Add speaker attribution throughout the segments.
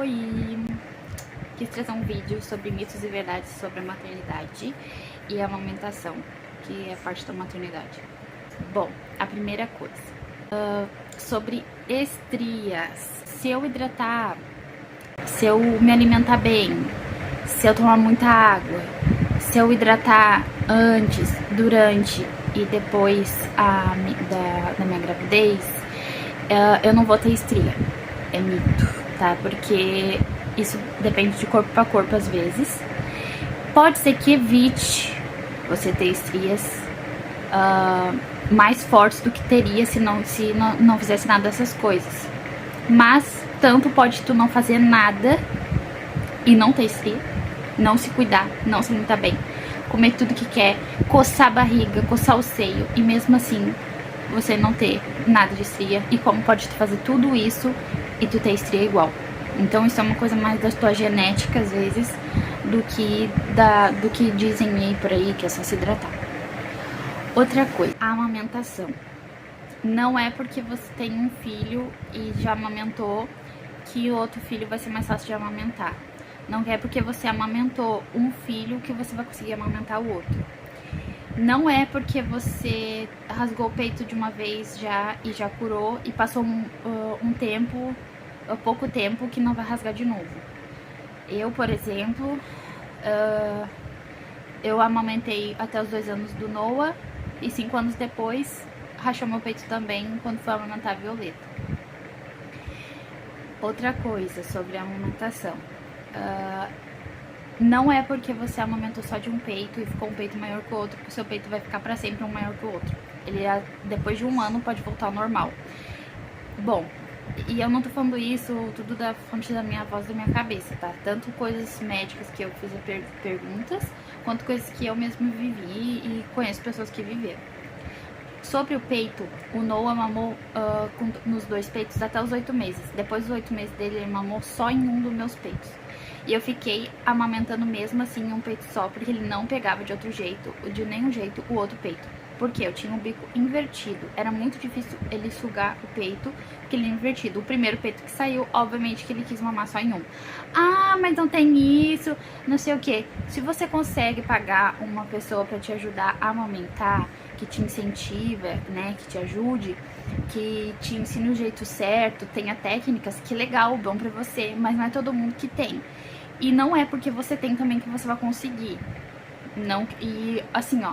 Speaker 1: e quis trazer um vídeo sobre mitos e verdades sobre a maternidade e a amamentação, que é parte da maternidade. Bom, a primeira coisa, sobre estrias. Se eu hidratar, se eu me alimentar bem, se eu tomar muita água, se eu hidratar antes, durante e depois da minha gravidez, eu não vou ter estria. É mito, tá? Porque isso depende de corpo para corpo às vezes. Pode ser que evite você ter estrias mais fortes do que teria se não fizesse nada dessas coisas. Mas tanto pode tu não fazer nada e não ter estria, não se cuidar, não se alimentar bem, comer tudo que quer, coçar a barriga, coçar o seio e mesmo assim você não ter nada de estria. E como pode tu fazer tudo isso e tu ter estria igual. Então isso é uma coisa mais da tua genética às vezes do que dizem aí por aí, que é só se hidratar. Outra coisa, a amamentação. Não é porque você tem um filho e já amamentou que o outro filho vai ser mais fácil de amamentar. Não é porque você amamentou um filho que você vai conseguir amamentar o outro. Não é porque você rasgou o peito de uma vez já e já curou e passou pouco tempo, que não vai rasgar de novo. Eu, por exemplo, eu amamentei até os 2 anos do Noah e 5 anos depois rachou meu peito também quando foi amamentar a Violeta. Outra coisa sobre a amamentação. Não é porque você amamentou só de um peito e ficou um peito maior que o outro que o seu peito vai ficar pra sempre um maior que o outro. Ele, depois de 1 ano, pode voltar ao normal. Bom, e eu não tô falando isso tudo da fonte da minha voz, da minha cabeça, tá? Tanto coisas médicas que eu fiz perguntas, quanto coisas que eu mesma vivi e conheço pessoas que viveram. Sobre o peito, o Noah mamou nos 2 peitos até os 8 meses. Depois dos 8 meses dele, ele mamou só em um dos meus peitos. E eu fiquei amamentando mesmo assim em um peito só, porque ele não pegava de outro jeito, de nenhum jeito, o outro peito. Porque eu tinha o bico invertido. Era muito difícil ele sugar o peito, porque ele era invertido. O primeiro peito que saiu, obviamente que ele quis mamar só em um. Ah, mas não tem isso, não sei o que. Se você consegue pagar uma pessoa pra te ajudar a amamentar, que te incentiva, né, que te ajude, que te ensine o jeito certo, tenha técnicas, que legal, bom pra você, mas não é todo mundo que tem. E não é porque você tem também que você vai conseguir. Não, e assim, ó,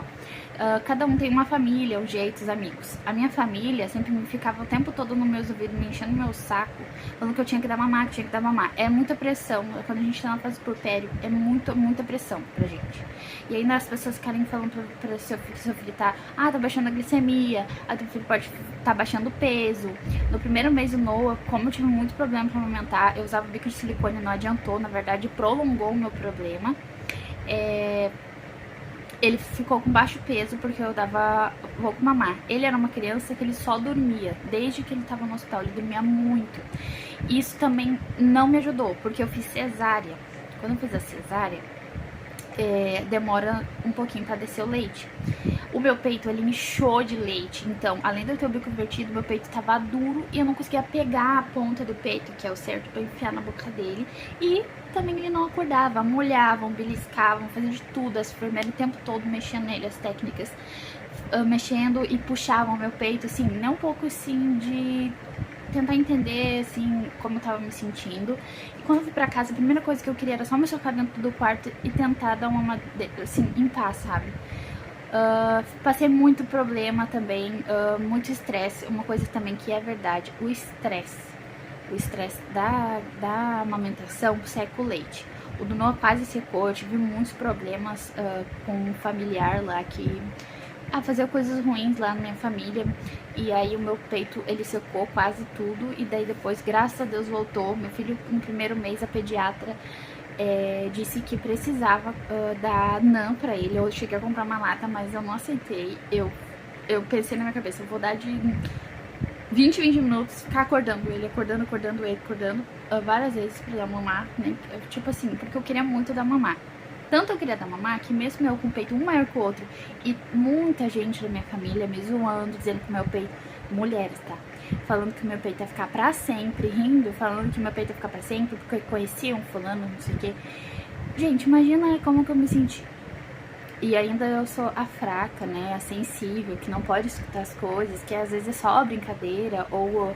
Speaker 1: cada um tem uma família, um jeito, os amigos. A minha família sempre me ficava o tempo todo nos meus ouvidos, me enchendo meu saco, falando que eu tinha que dar mamar, que tinha que dar mamar. É muita pressão, quando a gente tá na fase puerpério, é muita pressão pra gente. E ainda as pessoas querem falando pra seu filho tá baixando a glicemia, teu filho pode tá baixando o peso. No primeiro mês do Noah, como eu tive muito problema pra amamentar, eu usava bico de silicone, não adiantou, na verdade prolongou o meu problema. Ele ficou com baixo peso porque eu dava pouco mamar. Ele era uma criança que ele só dormia. Desde que ele estava no hospital, ele dormia muito. Isso também não me ajudou, porque eu fiz cesárea. Quando eu fiz a cesárea, demora um pouquinho para descer o leite. O meu peito, ele inchou de leite. Então, além de eu ter o bico invertido, meu peito tava duro e eu não conseguia pegar a ponta do peito, que é o certo, pra enfiar na boca dele. E também ele não acordava, molhavam, beliscavam, faziam de tudo. As enfermeiras o tempo todo mexendo nele, as técnicas, mexendo e puxavam meu peito, assim, nem um pouco assim de tentar entender, assim, como eu tava me sentindo. E quando eu fui pra casa, a primeira coisa que eu queria era só me socar dentro do quarto e tentar dar uma, assim, em paz, sabe? Passei muito problema também, muito estresse. Uma coisa também que é verdade, o estresse da amamentação seca o leite. O do Noah quase secou, eu tive muitos problemas com um familiar lá que fazia coisas ruins lá na minha família. E aí o meu peito, ele secou quase tudo. E daí depois, graças a Deus, voltou. Meu filho, no primeiro mês, a pediatra disse que precisava dar NAN pra ele. Eu cheguei a comprar uma lata, mas eu não aceitei. Eu pensei na minha cabeça, eu vou dar de 20 minutos, ficar acordando ele, acordando várias vezes pra dar mamar, né? Tipo assim, porque eu queria muito dar mamar. Tanto eu queria dar mamar que mesmo eu com o peito um maior que o outro e muita gente da minha família me zoando, dizendo que meu peito mulheres, tá? Falando que meu peito ia ficar pra sempre, rindo, falando que meu peito ia ficar pra sempre, porque conheciam fulano, não sei o quê. Gente, imagina como que eu me senti. E ainda eu sou a fraca, né, a sensível, que não pode escutar as coisas, que às vezes é só brincadeira, ou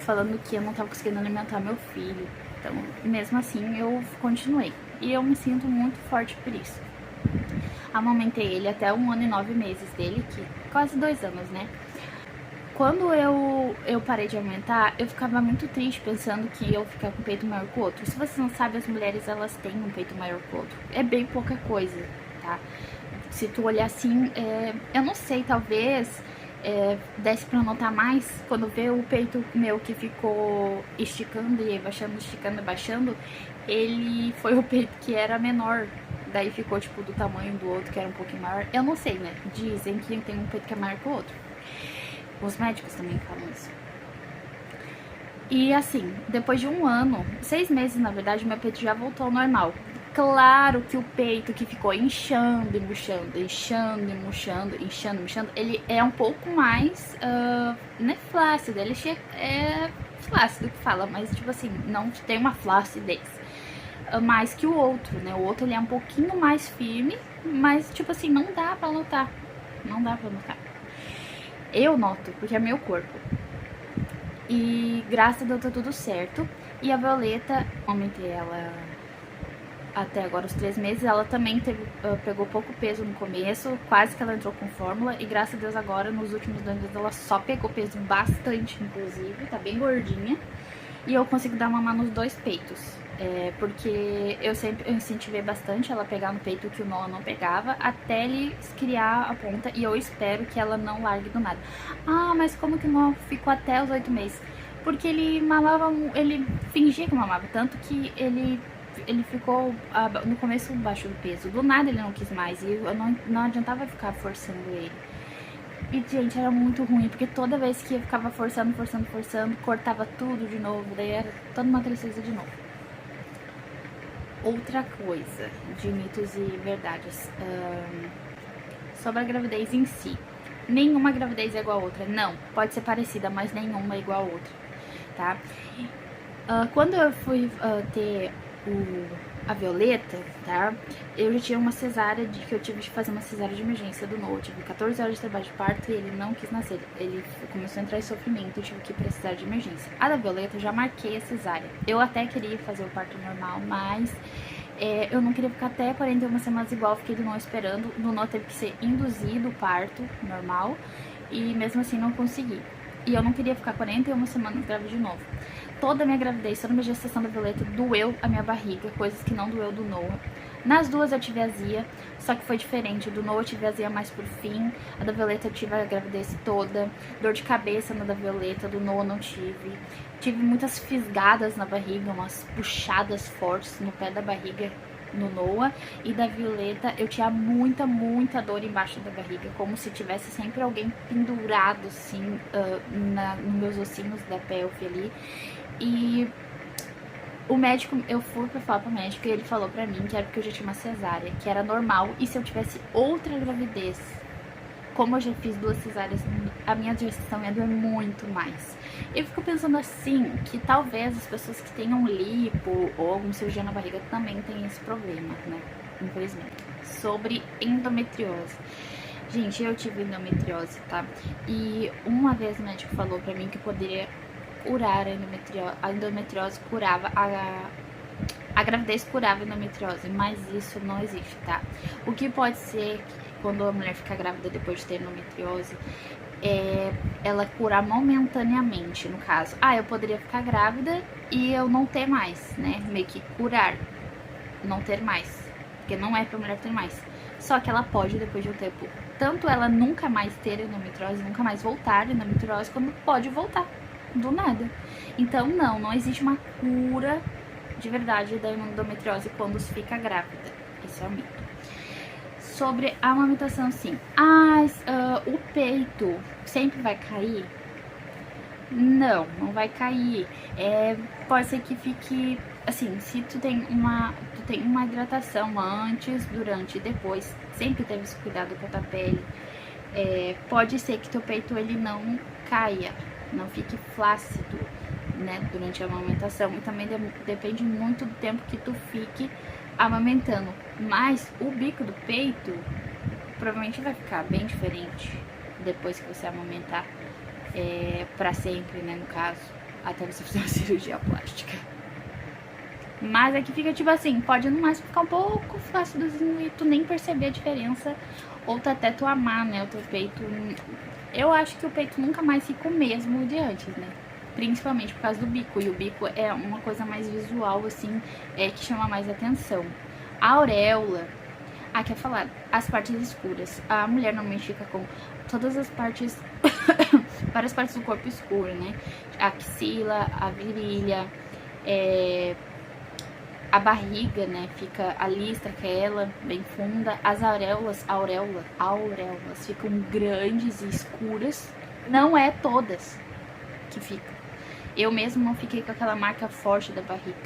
Speaker 1: falando que eu não tava conseguindo alimentar meu filho. Então, mesmo assim, eu continuei. E eu me sinto muito forte por isso. Amamentei ele até 1 ano e 9 meses dele, que quase 2 anos, né? Quando eu parei de aumentar, eu ficava muito triste pensando que eu ficar com o peito maior que o outro. Se você não sabe, as mulheres, elas têm um peito maior que o outro. É bem pouca coisa, tá? Se tu olhar assim, eu não sei, talvez desse pra notar mais quando vê o peito meu que ficou esticando e baixando, esticando e baixando. Ele foi o peito que era menor. Daí ficou, tipo, do tamanho do outro, que era um pouquinho maior. Eu não sei, né? Dizem que tem um peito que é maior que o outro. Os médicos também falam isso. E assim, depois de 1 ano, 6 meses na verdade, meu peito já voltou ao normal. Claro que o peito que ficou inchando e murchando, inchando e murchando, inchando e murchando, ele é um pouco mais, não é flácido, ele é flácido que fala, mas tipo assim, não tem uma flacidez mais que o outro, né? O outro ele é um pouquinho mais firme, mas tipo assim, não dá pra notar, não dá pra notar. Eu noto, porque é meu corpo. E graças a Deus tá tudo certo. E a Violeta, aumentei ela até agora os 3 meses, ela também pegou pouco peso no começo, quase que ela entrou com fórmula. E graças a Deus agora, nos últimos 2 meses, ela só pegou peso bastante, inclusive, tá bem gordinha. E eu consigo dar mamar nos 2 peitos. Porque eu sempre incentivei bastante ela pegar no peito que o Noah não pegava, até ele criar a ponta, e eu espero que ela não largue do nada. Ah, mas como que o Noah ficou até os 8 meses? Porque ele mamava, ele fingia que mamava, tanto que ele ficou no começo baixo do peso, do nada ele não quis mais, e eu não adiantava ficar forçando ele. E, gente, era muito ruim, porque toda vez que eu ficava forçando, cortava tudo de novo, daí era toda uma tristeza de novo. Outra coisa de mitos e verdades sobre a gravidez em si. Nenhuma gravidez é igual a outra. Não, pode ser parecida, mas nenhuma é igual a outra, tá? Quando eu fui ter a Violeta, tá? Eu já tinha uma cesárea, que eu tive de fazer uma cesárea de emergência do Noah. Eu tive 14 horas de trabalho de parto e ele não quis nascer. Ele começou a entrar em sofrimento, eu tive que ir pra cesárea de emergência. A da Violeta, eu já marquei a cesárea. Eu até queria fazer o parto normal, mas eu não queria ficar até 41 semanas igual, fiquei do Noah esperando. Do Noah teve que ser induzido o parto normal e mesmo assim não consegui. E eu não queria ficar 41 semanas grávida de novo. Toda a minha gravidez, toda a minha gestação da Violeta doeu a minha barriga, coisas que não doeu do Noah. Nas duas eu tive azia, só que foi diferente. Do Noah eu tive azia mais por fim, a da Violeta eu tive a gravidez toda. Dor de cabeça na da Violeta, do Noah não tive. Tive muitas fisgadas na barriga, umas puxadas fortes no pé da barriga no Noah. E da Violeta eu tinha muita dor embaixo da barriga, como se tivesse sempre alguém pendurado assim nos meus ossinhos da pelve ali. E o médico, eu fui pra falar pro médico e ele falou pra mim que era porque eu já tinha uma cesárea, que era normal. E se eu tivesse outra gravidez, como eu já fiz 2 cesáreas, a minha gestação ia doer muito mais. Eu fico pensando assim, que talvez as pessoas que tenham lipo ou algum cirurgia na barriga também tenham esse problema, né? Infelizmente. Sobre endometriose. Gente, eu tive endometriose, tá? E uma vez o médico falou pra mim que poderia curar a endometriose curava a gravidez curava a endometriose, mas isso não existe, tá? O que pode ser quando a mulher fica grávida depois de ter endometriose é ela curar momentaneamente, no caso. Eu poderia ficar grávida e eu não ter mais, né? Meio que curar, não ter mais, porque não é pra mulher ter mais. Só que ela pode, depois de um tempo, tanto ela nunca mais ter endometriose, nunca mais voltar endometriose, como pode voltar do nada. Então não existe uma cura de verdade da endometriose quando se fica grávida. Esse é o mito. Sobre a amamentação, sim. O peito sempre vai cair? Não vai cair. Pode ser que fique assim, se tu tem uma hidratação antes, durante e depois, sempre teve esse cuidado com a tua pele. Pode ser que teu peito ele não caia, não fique flácido, né, durante a amamentação. E também depende muito do tempo que tu fique amamentando. Mas o bico do peito provavelmente vai ficar bem diferente depois que você amamentar, pra sempre, né, no caso, até você fazer uma cirurgia plástica. Mas aqui fica tipo assim, pode no máximo ficar um pouco flácidozinho e tu nem perceber a diferença, ou até tu amar, né, o teu peito. Eu acho que o peito nunca mais fica o mesmo de antes, né, principalmente por causa do bico, e o bico é uma coisa mais visual, assim, que chama mais atenção. A auréola, quer falar, as partes escuras, a mulher normalmente fica com todas as partes, várias partes do corpo escuro, né, a axila, a virilha, a barriga, né, fica a listra, que é ela, bem funda. As auréolas ficam grandes e escuras. Não é todas que ficam. Eu mesmo não fiquei com aquela marca forte da barriga.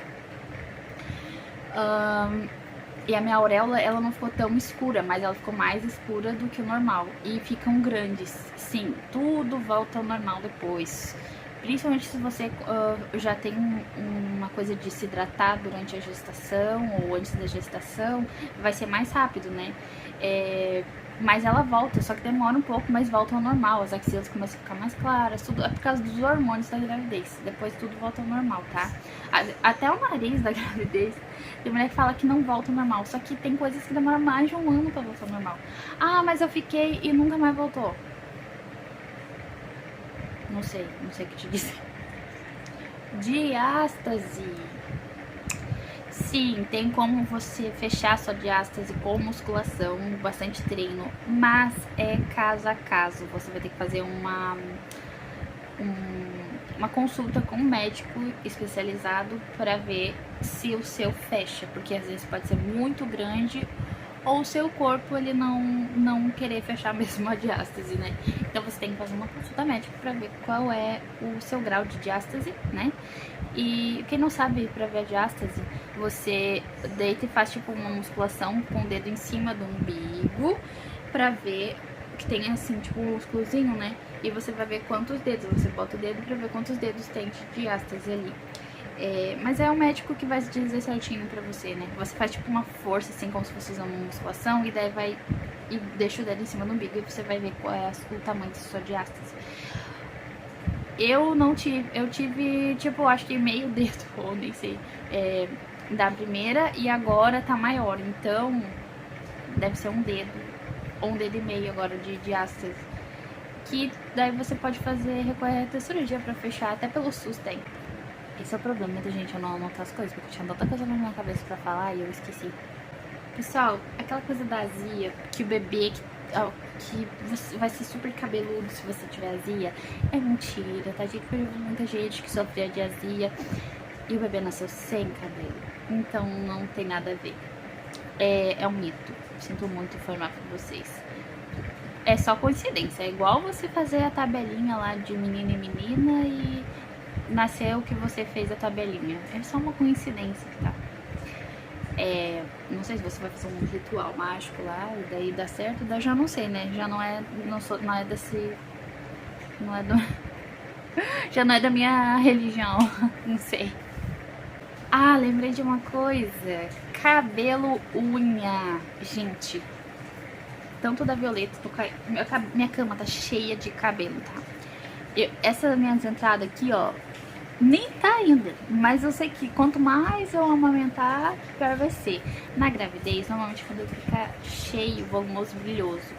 Speaker 1: E a minha auréola, ela não ficou tão escura, mas ela ficou mais escura do que o normal. E ficam grandes. Sim, tudo volta ao normal depois. Principalmente se você já tem uma coisa de se hidratar durante a gestação ou antes da gestação, vai ser mais rápido, né? Mas ela volta, só que demora um pouco, mas volta ao normal. As axilas começam a ficar mais claras, tudo é por causa dos hormônios da gravidez. Depois tudo volta ao normal, tá? Até o nariz da gravidez, tem mulher que fala que não volta ao normal, só que tem coisas que demoram mais de um ano pra voltar ao normal. Mas eu fiquei e nunca mais voltou. Não sei o que te dizer. Diástase. Sim, tem como você fechar sua diástase com musculação, bastante treino, mas é caso a caso. Você vai ter que fazer uma consulta com um médico especializado para ver se o seu fecha, porque às vezes pode ser muito grande ou o seu corpo ele não querer fechar mesmo a diástase, né? Então você tem que fazer uma consulta médica para ver qual é o seu grau de diástase, né? E quem não sabe, para ver a diástase, você deita e faz tipo uma musculação com o dedo em cima do umbigo pra ver que tem assim, tipo um músculozinho, né? E você vai ver quantos dedos, você bota o dedo pra ver quantos dedos tem de diástase ali. Mas é o médico que vai dizer certinho pra você, né? Você faz tipo uma força, assim, como se fosse uma musculação, e daí vai e deixa o dedo em cima do umbigo e você vai ver qual é o tamanho da sua diástase. Eu tive, tipo, acho que meio dedo, ou nem sei, da primeira, e agora tá maior, então deve ser um dedo, ou um dedo e meio agora de diástase. Que daí você pode recorrer até cirurgia pra fechar, até pelo SUS tem. Esse é o problema, né, gente? Eu não anoto as coisas, porque eu tinha tanta coisa na minha cabeça pra falar e eu esqueci. Pessoal, aquela coisa da azia, que o bebê que vai ser super cabeludo se você tiver azia, é mentira, tá? Gente, eu vi muita gente que sofria de azia e o bebê nasceu sem cabelo. Então não tem nada a ver. É um mito. Sinto muito informar pra vocês. É só coincidência. É igual você fazer a tabelinha lá de menino e menina e nasceu que você fez a tabelinha. É só uma coincidência, tá? Não sei se você vai fazer um ritual mágico lá e daí dá certo, daí já não sei, né? Já não é desse. Não é do. Já não é da minha religião, não sei. Lembrei de uma coisa. Cabelo, unha. Gente, tanto da Violeta, minha cama tá cheia de cabelo, tá? Essa minha entrada aqui, ó, nem tá ainda, mas eu sei que quanto mais eu amamentar, pior vai ser. Na gravidez, normalmente quando fica cheio, volumoso, brilhoso,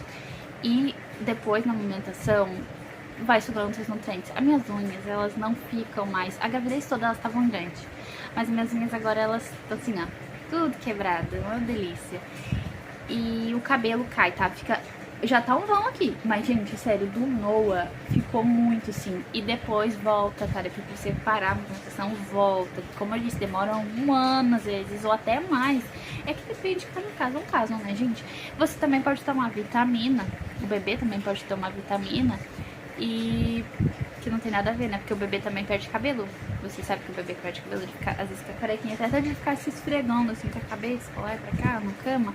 Speaker 1: e depois na amamentação vai sobrando seus nutrientes. As minhas unhas, elas não ficam mais, a gravidez toda elas estavam grandes, mas minhas unhas agora elas estão assim, ó, tudo quebrado, uma delícia. E o cabelo cai, tá? Já tá um vão aqui, mas gente, sério, do Noah ficou muito assim, e depois volta, cara, porque você parar a amamentação, volta, como eu disse, demora um ano às vezes, ou até mais, é que depende de cada caso, né, gente? Você também pode tomar vitamina, o bebê também pode tomar vitamina, e que não tem nada a ver, né? Porque o bebê também perde cabelo. Você sabe que o bebê perde cabelo, ele fica, às vezes fica carequinha, até de ficar se esfregando assim com a cabeça, pra lá e pra cá, na cama,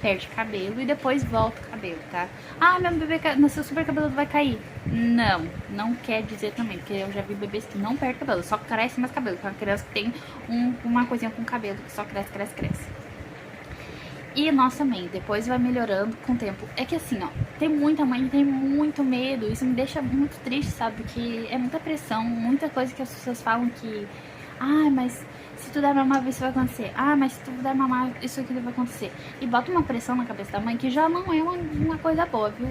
Speaker 1: perde cabelo e depois volta o cabelo, tá? Ah, meu bebê nasceu super cabeludo, vai cair. Não, não quer dizer também, porque eu já vi bebês que não perdem cabelo, só cresce mais cabelo. Então, uma criança que tem uma coisinha com cabelo que só cresce, cresce, cresce. E nós também, depois vai melhorando com o tempo. É que assim, ó, tem muita mãe que tem muito medo. Isso me deixa muito triste, sabe? Porque é muita pressão, muita coisa que as pessoas falam que... Ah, mas se tu der mamar, isso vai acontecer. Ah, mas se tu der mamar, isso aqui vai acontecer. E bota uma pressão na cabeça da mãe que já não é uma coisa boa, viu?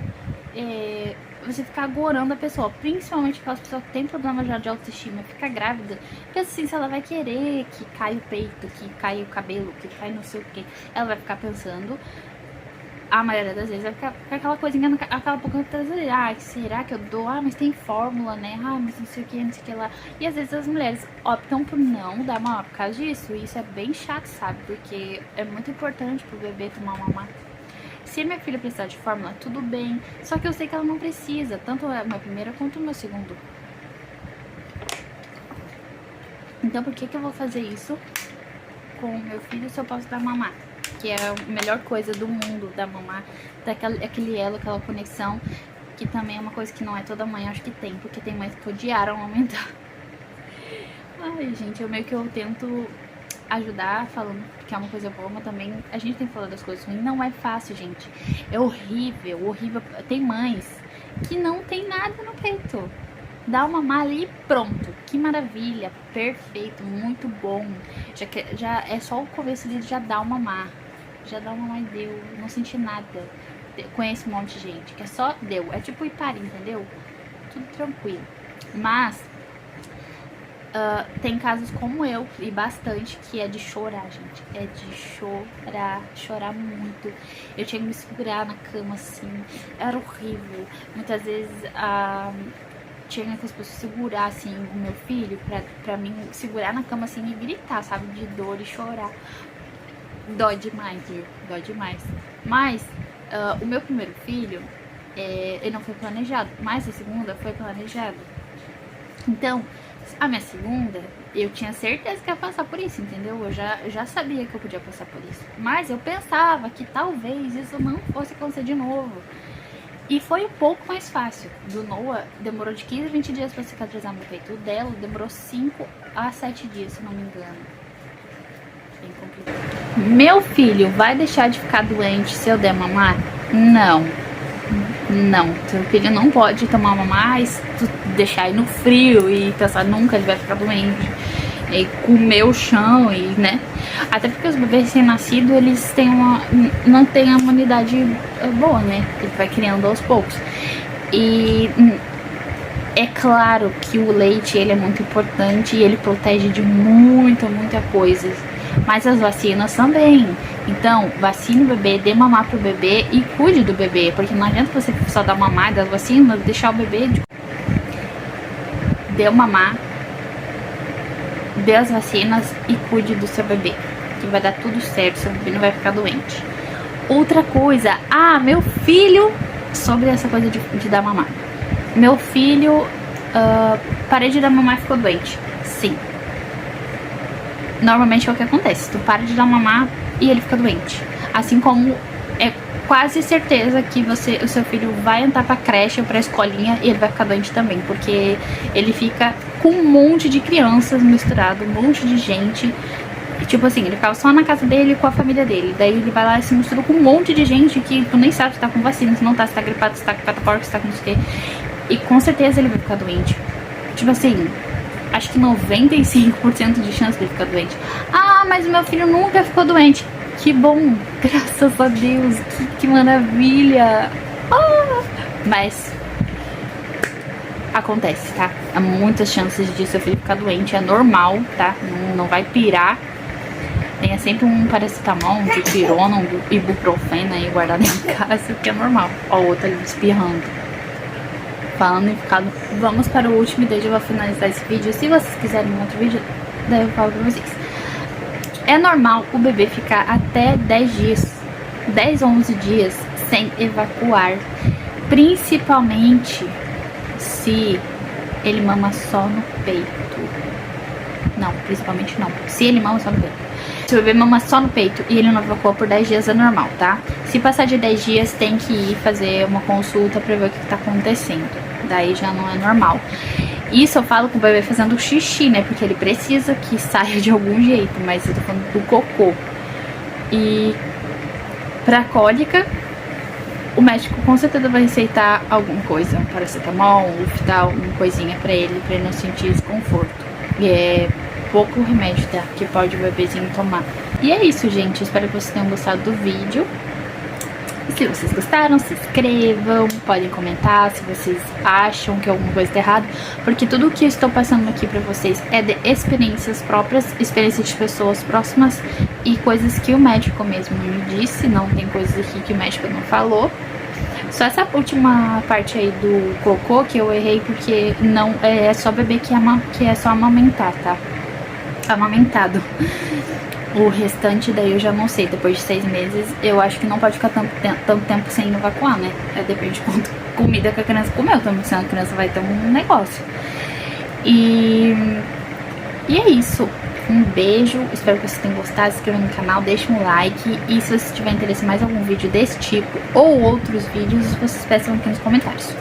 Speaker 1: Você ficar agorando a pessoa, principalmente aquelas pessoas que tem problema já de autoestima, fica grávida, porque assim, se ela vai querer que caia o peito, que caia o cabelo, que caia não sei o que, ela vai ficar pensando, a maioria das vezes vai ficar com aquela coisinha, aquela pouquinho traseira, ah, será que eu dou? Ah, mas tem fórmula, né? Ah, mas não sei o que, não sei o que lá. E às vezes as mulheres optam por não dar mamar por causa disso, e isso é bem chato, sabe? Porque é muito importante pro bebê tomar mamar. Se a minha filha precisar de fórmula, tudo bem. Só que eu sei que ela não precisa, tanto a minha primeira quanto o meu segundo. Então por que eu vou fazer isso com o meu filho se eu posso dar mamar? Que é a melhor coisa do mundo, dar mamar. Aquele elo, aquela conexão, que também é uma coisa que não é toda mãe, acho que tem. Porque tem mães que odiaram aumentar. Ai, gente, eu tento ajudar falando que é uma coisa boa, mas também a gente tem que falar das coisas ruins. Não é fácil, gente. É horrível, horrível. Tem mães que não tem nada no peito. Dá uma mamar ali e pronto. Que maravilha, perfeito, muito bom. Já é só o começo ali, já dá uma mamar. Já dá uma mamar e deu. Não senti nada. Conheço um monte de gente que é só deu. É tipo Ipari, entendeu? Tudo tranquilo. Mas tem casos como eu, e bastante, que é de chorar, gente. É de chorar muito. Eu tinha que me segurar na cama, assim. Era horrível. Muitas vezes tinha que as pessoas segurar, assim, o meu filho, pra mim segurar na cama, assim, e gritar, sabe? De dor e chorar. Dói demais, viu? Dói demais. Mas o meu primeiro filho, ele não foi planejado, mas a segunda foi planejada. Então, a minha segunda, eu tinha certeza que ia passar por isso, entendeu? Eu já sabia que eu podia passar por isso. Mas eu pensava que talvez isso não fosse acontecer de novo. E foi um pouco mais fácil. Do Noah, demorou de 15 a 20 dias pra cicatrizar meu peito. O dela demorou 5 a 7 dias, se não me engano. Bem complicado. Meu filho vai deixar de ficar doente se eu der mamar? Não. Não, seu filho não pode tomar mamar, deixar ele no frio e pensar nunca ele vai ficar doente, e comer o chão, e né? Até porque os bebês recém-nascidos, eles têm não têm a imunidade boa, né? Ele vai criando aos poucos. E é claro que o leite, ele é muito importante e ele protege de muita coisa. Mas as vacinas também. Então, vacine o bebê, dê mamar pro bebê e cuide do bebê. Porque não adianta você só dar mamar e dar vacina, deixar o bebê dê o mamar, dê as vacinas e cuide do seu bebê. Que vai dar tudo certo, seu bebê não vai ficar doente. Outra coisa, meu filho, sobre essa coisa de dar mamar. Meu filho, parei de dar mamar e ficou doente. Sim. Normalmente é o que acontece, tu para de dar mamar e ele fica doente. Assim como é quase certeza que o seu filho vai entrar pra creche ou pra escolinha e ele vai ficar doente também, porque ele fica com um monte de crianças misturado, um monte de gente. Tipo assim, ele ficava só na casa dele com a família dele. Daí ele vai lá e se mistura com um monte de gente que tu nem sabe se tá com vacina, se não tá, se tá gripado, se tá com cataporca, se tá com não sei o quê. E com certeza ele vai ficar doente. Tipo assim, acho que 95% de chance de ficar doente. Mas o meu filho nunca ficou doente. Que bom, graças a Deus, que maravilha. Mas acontece, tá? Há muitas chances de seu filho ficar doente, é normal, tá? Não vai pirar. Tenha sempre um paracetamol, um dipirona, um ibuprofeno aí guardado em casa, que é normal. Ó, o outro ali espirrando. Falando em ficado, vamos para o último e daí eu vou finalizar esse vídeo. Se vocês quiserem um outro vídeo, daí eu falo pra vocês. É normal o bebê ficar até 10 dias, 10 ou 11 dias sem evacuar. Principalmente se ele mama só no peito. Não, principalmente não. Se ele mama só no peito. Se o bebê mama só no peito e ele não evacuou por 10 dias é normal, tá? Se passar de 10 dias tem que ir fazer uma consulta pra ver o que tá acontecendo. Daí já não é normal. Isso eu falo com o bebê fazendo xixi, né? Porque ele precisa que saia de algum jeito, mas eu tô falando do cocô. E pra cólica, o médico com certeza vai receitar alguma coisa, um paracetamol, um Luftal, alguma coisinha pra ele não sentir desconforto. E é pouco remédio, tá? Que pode o bebezinho tomar. E é isso, gente. Espero que vocês tenham gostado do vídeo. E se vocês gostaram, se inscrevam, podem comentar se vocês acham que alguma coisa tá errada, porque tudo o que eu estou passando aqui pra vocês é de experiências próprias, experiências de pessoas próximas e coisas que o médico mesmo me disse, não tem coisas aqui que o médico não falou. Só essa última parte aí do cocô que eu errei, porque não é só bebê que é só amamentar, tá? Amamentado. O restante daí eu já não sei, depois de 6 meses eu acho que não pode ficar tanto tempo sem evacuar, né? Depende de quanto comida que a criança comeu, também senão a criança vai ter um negócio. E é isso. Um beijo, espero que vocês tenham gostado, se inscrevam no canal, deixem um like. E se vocês tiverem interesse em mais algum vídeo desse tipo ou outros vídeos, vocês peçam aqui nos comentários.